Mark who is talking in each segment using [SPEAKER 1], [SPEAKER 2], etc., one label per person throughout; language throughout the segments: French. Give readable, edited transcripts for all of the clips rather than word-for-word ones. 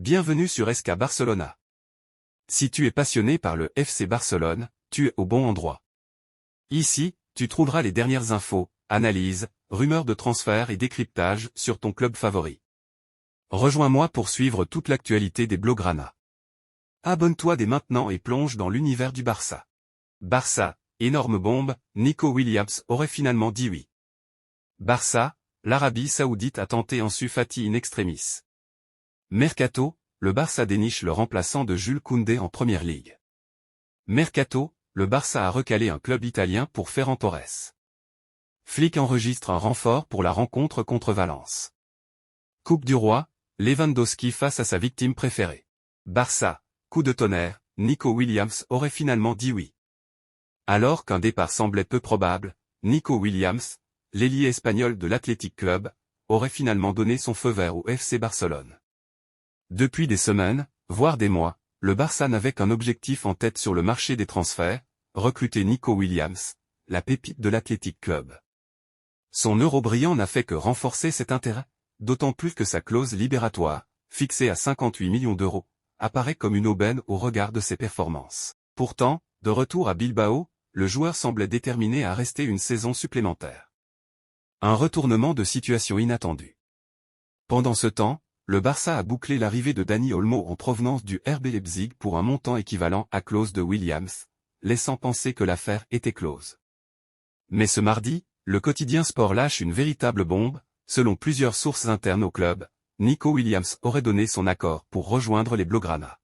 [SPEAKER 1] Bienvenue sur SK Barcelona. Si tu es passionné par le FC Barcelone, tu es au bon endroit. Ici, tu trouveras les dernières infos, analyses, rumeurs de transfert et décryptage sur ton club favori. Rejoins-moi pour suivre toute l'actualité des Blaugrana. Abonne-toi dès maintenant et plonge dans l'univers du Barça. Barça, énorme bombe, Nico Williams aurait finalement dit oui. Barça, l'Arabie Saoudite a tenté Ansu Fati in extremis. Mercato, le Barça déniche le remplaçant de Jules Koundé en Première Ligue. Mercato, le Barça a recalé un club italien pour Ferran Torres. Flick enregistre un renfort pour la rencontre contre Valence. Coupe du Roi, Lewandowski face à sa victime préférée. Barça, coup de tonnerre, Nico Williams aurait finalement dit oui. Alors qu'un départ semblait peu probable, Nico Williams, l'ailier espagnol de l'Athletic Club, aurait finalement donné son feu vert au FC Barcelone. Depuis des semaines, voire des mois, le Barça n'avait qu'un objectif en tête sur le marché des transferts, recruter Nico Williams, la pépite de l'Athletic Club. Son euro brillant n'a fait que renforcer cet intérêt, d'autant plus que sa clause libératoire, fixée à 58 millions d'euros, apparaît comme une aubaine au regard de ses performances. Pourtant, de retour à Bilbao, le joueur semblait déterminé à rester une saison supplémentaire. Un retournement de situation inattendu. Pendant ce temps, le Barça a bouclé l'arrivée de Dani Olmo en provenance du RB Leipzig pour un montant équivalent à clause de Williams, laissant penser que l'affaire était close. Mais ce mardi, le quotidien Sport lâche une véritable bombe. Selon plusieurs sources internes au club, Nico Williams aurait donné son accord pour rejoindre les Blaugrana.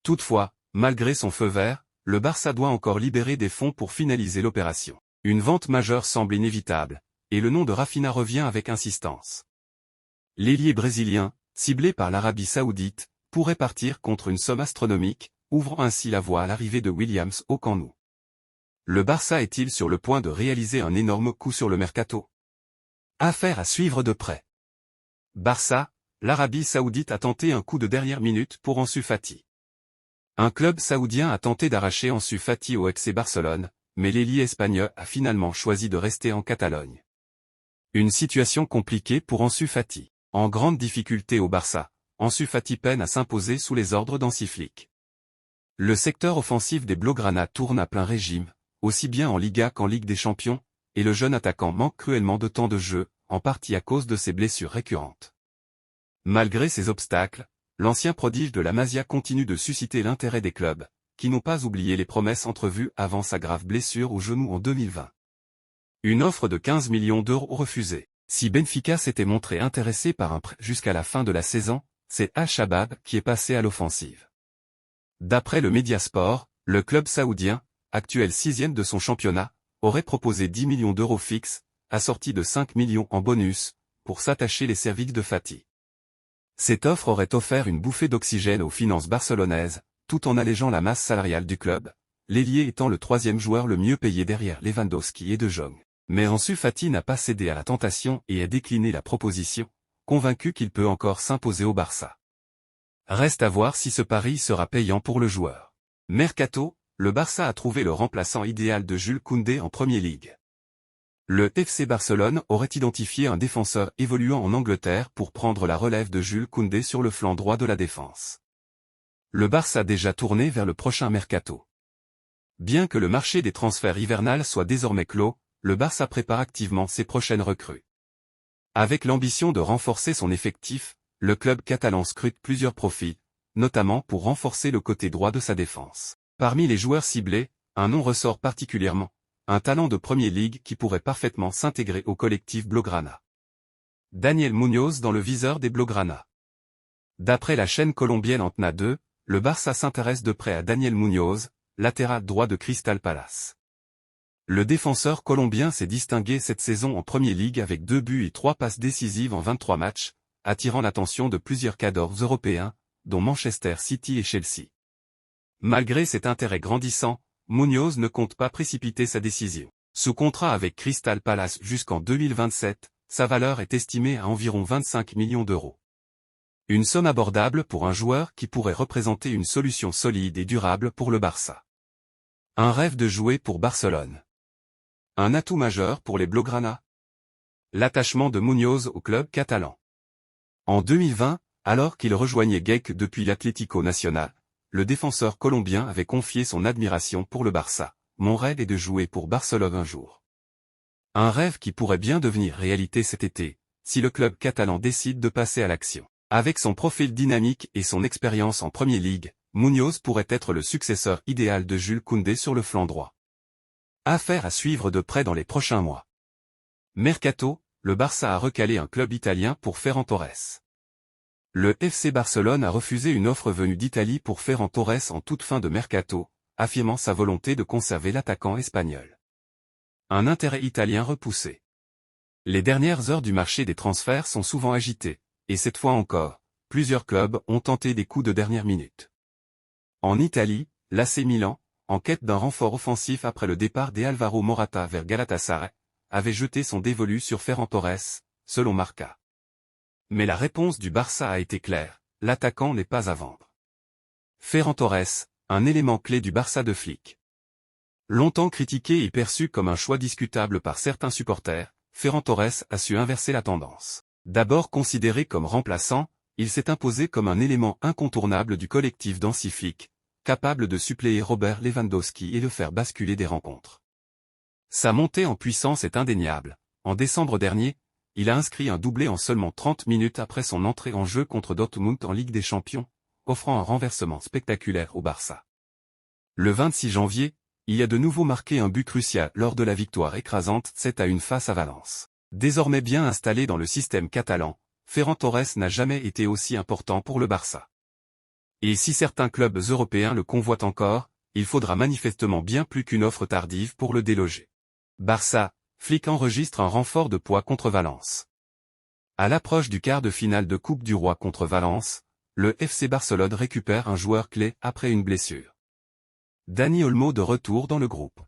[SPEAKER 1] Toutefois, malgré son feu vert, le Barça doit encore libérer des fonds pour finaliser l'opération. Une vente majeure semble inévitable, et le nom de Rafinha revient avec insistance. L'ailier brésilien, ciblé par l'Arabie Saoudite, pourrait partir contre une somme astronomique, ouvrant ainsi la voie à l'arrivée de Williams au Camp Nou. Le Barça est-il sur le point de réaliser un énorme coup sur le mercato? Affaire à suivre de près. Barça, l'Arabie Saoudite a tenté un coup de dernière minute pour Ansu Fati. Un club saoudien a tenté d'arracher Ansu Fati au FC Barcelone, mais l'ailier espagnol a finalement choisi de rester en Catalogne. Une situation compliquée pour Ansu Fati. En grande difficulté au Barça, Ansu Fati peine à s'imposer sous les ordres d'Hansi Flick. Le secteur offensif des Blaugrana tourne à plein régime, aussi bien en Liga qu'en Ligue des Champions, et le jeune attaquant manque cruellement de temps de jeu, en partie à cause de ses blessures récurrentes. Malgré ces obstacles, l'ancien prodige de la Masia continue de susciter l'intérêt des clubs, qui n'ont pas oublié les promesses entrevues avant sa grave blessure au genou en 2020. Une offre de 15 millions d'euros refusée. Si Benfica s'était montré intéressé par un prêt jusqu'à la fin de la saison, c'est Al-Shabaab qui est passé à l'offensive. D'après le Mediasport, le club saoudien, actuel 6e de son championnat, aurait proposé 10 millions d'euros fixes, assortis de 5 millions en bonus, pour s'attacher les cervix de Fati. Cette offre aurait offert une bouffée d'oxygène aux finances barcelonaises, tout en allégeant la masse salariale du club, l'ailier étant le troisième joueur le mieux payé derrière Lewandowski et De Jong. Mais Ansu Fati n'a pas cédé à la tentation et a décliné la proposition, convaincu qu'il peut encore s'imposer au Barça. Reste à voir si ce pari sera payant pour le joueur. Mercato, le Barça a trouvé le remplaçant idéal de Jules Koundé en Première Ligue. Le FC Barcelone aurait identifié un défenseur évoluant en Angleterre pour prendre la relève de Jules Koundé sur le flanc droit de la défense. Le Barça a déjà tourné vers le prochain mercato. Bien que le marché des transferts hivernales soit désormais clos, le Barça prépare activement ses prochaines recrues. Avec l'ambition de renforcer son effectif, le club catalan scrute plusieurs profils, notamment pour renforcer le côté droit de sa défense. Parmi les joueurs ciblés, un nom ressort particulièrement, un talent de Première Ligue qui pourrait parfaitement s'intégrer au collectif Blaugrana. Daniel Muñoz dans le viseur des Blaugrana. D'après la chaîne colombienne Antena 2, le Barça s'intéresse de près à Daniel Muñoz, latéral droit de Crystal Palace. Le défenseur colombien s'est distingué cette saison en Première Ligue avec 2 buts et 3 passes décisives en 23 matchs, attirant l'attention de plusieurs cadors européens, dont Manchester City et Chelsea. Malgré cet intérêt grandissant, Muñoz ne compte pas précipiter sa décision. Sous contrat avec Crystal Palace jusqu'en 2027, sa valeur est estimée à environ 25 millions d'euros. Une somme abordable pour un joueur qui pourrait représenter une solution solide et durable pour le Barça. Un rêve de jouer pour Barcelone. Un atout majeur pour les Blaugrana. L'attachement de Muñoz au club catalan. En 2020, Alors qu'il rejoignait Genk depuis l'Atlético Nacional, le défenseur colombien avait confié son admiration pour le Barça. Mon rêve est de jouer pour Barcelone un jour. Un rêve qui pourrait bien devenir réalité cet été, si le club catalan décide de passer à l'action. Avec son profil dynamique et son expérience en Premier League, Muñoz pourrait être le successeur idéal de Jules Koundé sur le flanc droit. Affaire à suivre de près dans les prochains mois. Mercato, le Barça a recalé un club italien pour Ferran Torres. Le FC Barcelone a refusé une offre venue d'Italie pour Ferran Torres en toute fin de mercato, affirmant sa volonté de conserver l'attaquant espagnol. Un intérêt italien repoussé. Les dernières heures du marché des transferts sont souvent agitées, et cette fois encore, plusieurs clubs ont tenté des coups de dernière minute. En Italie, l'AC Milan, en quête d'un renfort offensif après le départ d'Alvaro Morata vers Galatasaray, avait jeté son dévolu sur Ferran Torres, selon Marca. Mais la réponse du Barça a été claire, l'attaquant n'est pas à vendre. Ferran Torres, un élément clé du Barça de Flick. Longtemps critiqué et perçu comme un choix discutable par certains supporters, Ferran Torres a su inverser la tendance. D'abord considéré comme remplaçant, il s'est imposé comme un élément incontournable du collectif d'Hansi Flick, capable de suppléer Robert Lewandowski et de faire basculer des rencontres. Sa montée en puissance est indéniable. En décembre dernier, il a inscrit un doublé en seulement 30 minutes après son entrée en jeu contre Dortmund en Ligue des Champions, offrant un renversement spectaculaire au Barça. Le 26 janvier, il a de nouveau marqué un but crucial lors de la victoire écrasante 7-1 face à Valence. Désormais bien installé dans le système catalan, Ferran Torres n'a jamais été aussi important pour le Barça. Et si certains clubs européens le convoitent encore, il faudra manifestement bien plus qu'une offre tardive pour le déloger. Barça, Flick enregistre un renfort de poids contre Valence. À l'approche du quart de finale de Coupe du Roi contre Valence, le FC Barcelone récupère un joueur clé après une blessure. Dani Olmo de retour dans le groupe.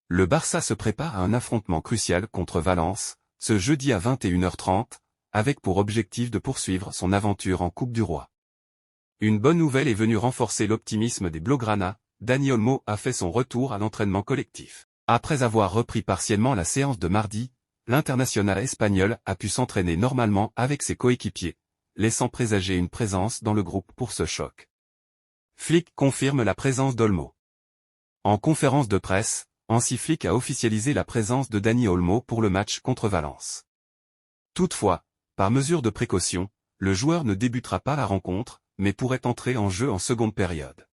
[SPEAKER 1] Le Barça se prépare à un affrontement crucial contre Valence, ce jeudi à 21h30, avec pour objectif de poursuivre son aventure en Coupe du Roi. Une bonne nouvelle est venue renforcer l'optimisme des Blaugrana, Dani Olmo a fait son retour à l'entraînement collectif. Après avoir repris partiellement la séance de mardi, l'international espagnol a pu s'entraîner normalement avec ses coéquipiers, laissant présager une présence dans le groupe pour ce choc. Flick confirme la présence d'Olmo. En conférence de presse, Hansi Flick a officialisé la présence de Dani Olmo pour le match contre Valence. Toutefois, par mesure de précaution, le joueur ne débutera pas la rencontre, mais pourrait entrer en jeu en seconde période.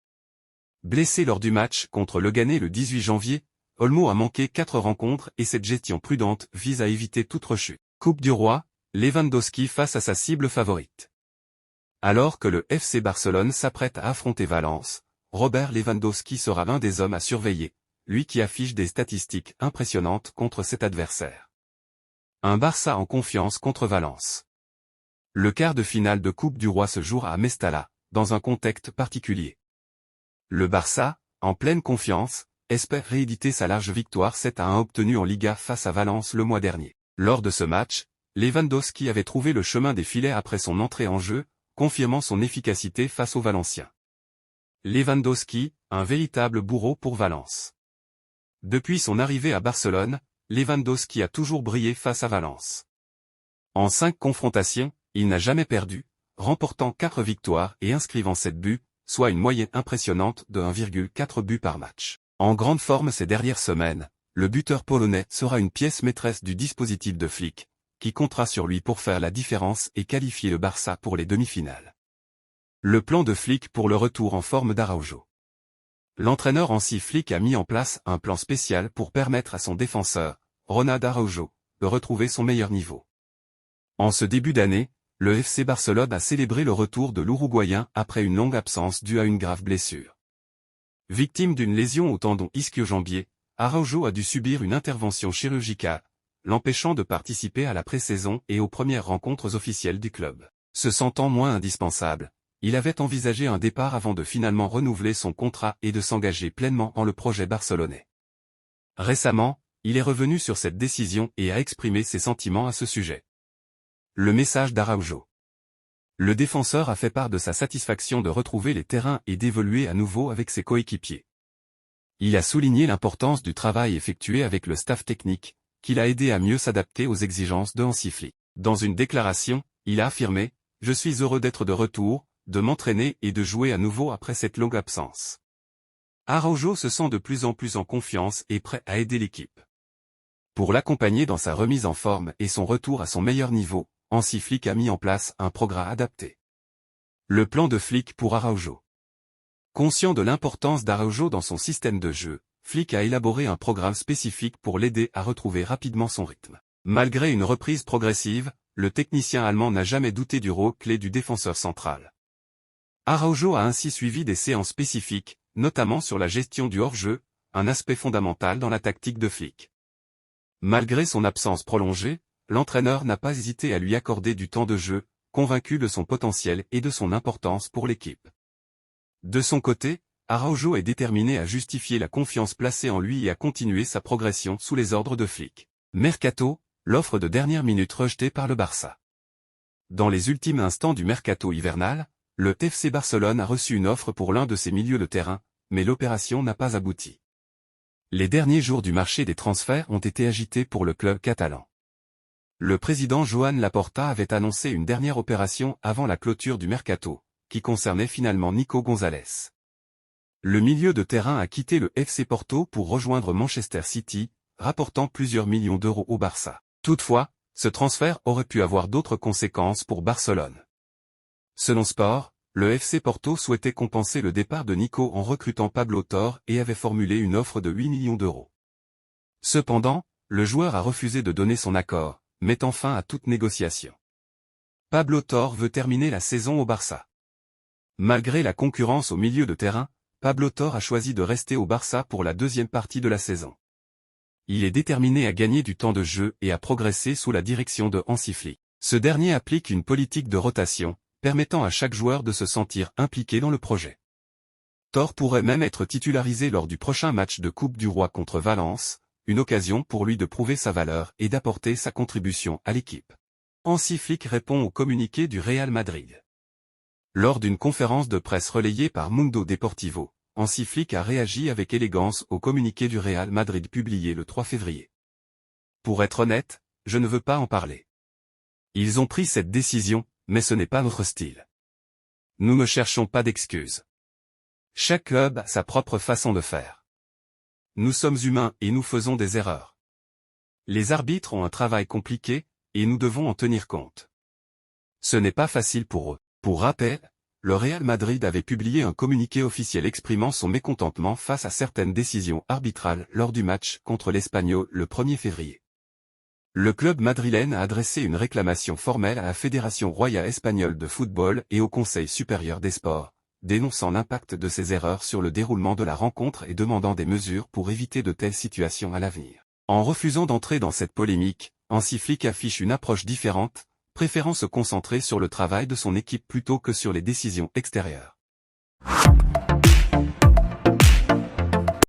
[SPEAKER 1] Blessé lors du match contre Leganés le 18 janvier, Olmo a manqué 4 rencontres et cette gestion prudente vise à éviter toute rechute. Coupe du Roi, Lewandowski face à sa cible favorite. Alors que le FC Barcelone s'apprête à affronter Valence, Robert Lewandowski sera l'un des hommes à surveiller, lui qui affiche des statistiques impressionnantes contre cet adversaire. Un Barça en confiance contre Valence. Le quart de finale de Coupe du Roi se jouera à Mestalla, dans un contexte particulier. Le Barça, en pleine confiance, espère rééditer sa large victoire 7-1 obtenue en Liga face à Valence le mois dernier. Lors de ce match, Lewandowski avait trouvé le chemin des filets après son entrée en jeu, confirmant son efficacité face aux Valenciens. Lewandowski, un véritable bourreau pour Valence. Depuis son arrivée à Barcelone, Lewandowski a toujours brillé face à Valence. En 5 confrontations, il n'a jamais perdu, remportant 4 victoires et inscrivant 7 buts, soit une moyenne impressionnante de 1,4 buts par match. En grande forme ces dernières semaines, le buteur polonais sera une pièce maîtresse du dispositif de Flick, qui comptera sur lui pour faire la différence et qualifier le Barça pour les demi-finales. Le plan de Flick pour le retour en forme d'Araujo. L'entraîneur Hansi Flick a mis en place un plan spécial pour permettre à son défenseur, Ronald Araujo, de retrouver son meilleur niveau. En ce début d'année, le FC Barcelone a célébré le retour de l'Uruguayen après une longue absence due à une grave blessure. Victime d'une lésion au tendon ischio-jambier, Araujo a dû subir une intervention chirurgicale, l'empêchant de participer à la pré-saison et aux premières rencontres officielles du club. Se sentant moins indispensable, il avait envisagé un départ avant de finalement renouveler son contrat et de s'engager pleinement dans le projet barcelonais. Récemment, il est revenu sur cette décision et a exprimé ses sentiments à ce sujet. Le message d'Araujo. Le défenseur a fait part de sa satisfaction de retrouver les terrains et d'évoluer à nouveau avec ses coéquipiers. Il a souligné l'importance du travail effectué avec le staff technique, qui l'a aidé à mieux s'adapter aux exigences de Hansi Flick. Dans une déclaration, il a affirmé je suis heureux d'être de retour, de m'entraîner et de jouer à nouveau après cette longue absence. Araujo se sent de plus en plus en confiance et prêt à aider l'équipe. Pour l'accompagner dans sa remise en forme et son retour à son meilleur niveau, Hansi Flick a mis en place un programme adapté. Le plan de Flick pour Araujo. Conscient de l'importance d'Araujo dans son système de jeu, Flick a élaboré un programme spécifique pour l'aider à retrouver rapidement son rythme. Malgré une reprise progressive, le technicien allemand n'a jamais douté du rôle clé du défenseur central. Araujo a ainsi suivi des séances spécifiques, notamment sur la gestion du hors-jeu, un aspect fondamental dans la tactique de Flick. Malgré son absence prolongée, l'entraîneur n'a pas hésité à lui accorder du temps de jeu, convaincu de son potentiel et de son importance pour l'équipe. De son côté, Araujo est déterminé à justifier la confiance placée en lui et à continuer sa progression sous les ordres de Flick. Mercato, l'offre de dernière minute rejetée par le Barça. Dans les ultimes instants du mercato hivernal, le FC Barcelone a reçu une offre pour l'un de ses milieux de terrain, mais l'opération n'a pas abouti. Les derniers jours du marché des transferts ont été agités pour le club catalan. Le président Joan Laporta avait annoncé une dernière opération avant la clôture du mercato, qui concernait finalement Nico Gonzalez. Le milieu de terrain a quitté le FC Porto pour rejoindre Manchester City, rapportant plusieurs millions d'euros au Barça. Toutefois, ce transfert aurait pu avoir d'autres conséquences pour Barcelone. Selon Sport, le FC Porto souhaitait compenser le départ de Nico en recrutant Pablo Torre et avait formulé une offre de 8 millions d'euros. Cependant, le joueur a refusé de donner son accord, mettant fin à toute négociation. Pablo Torre veut terminer la saison au Barça. Malgré la concurrence au milieu de terrain, Pablo Torre a choisi de rester au Barça pour la deuxième partie de la saison. Il est déterminé à gagner du temps de jeu et à progresser sous la direction de Hansi Flick. Ce dernier applique une politique de rotation, permettant à chaque joueur de se sentir impliqué dans le projet. Torre pourrait même être titularisé lors du prochain match de Coupe du Roi contre Valence, une occasion pour lui de prouver sa valeur et d'apporter sa contribution à l'équipe. Hansi Flick répond au communiqué du Real Madrid. Lors d'une conférence de presse relayée par Mundo Deportivo, Hansi Flick a réagi avec élégance au communiqué du Real Madrid publié le 3 février. Pour être honnête, je ne veux pas en parler. Ils ont pris cette décision, mais ce n'est pas notre style. Nous ne cherchons pas d'excuses. Chaque club a sa propre façon de faire. Nous sommes humains et nous faisons des erreurs. Les arbitres ont un travail compliqué, et nous devons en tenir compte. Ce n'est pas facile pour eux. Pour rappel, le Real Madrid avait publié un communiqué officiel exprimant son mécontentement face à certaines décisions arbitrales lors du match contre l'Espanyol le 1er février. Le club madrilène a adressé une réclamation formelle à la Fédération royale espagnole de football et au Conseil supérieur des sports, dénonçant l'impact de ces erreurs sur le déroulement de la rencontre et demandant des mesures pour éviter de telles situations à l'avenir. En refusant d'entrer dans cette polémique, Hansi Flick affiche une approche différente, préférant se concentrer sur le travail de son équipe plutôt que sur les décisions extérieures.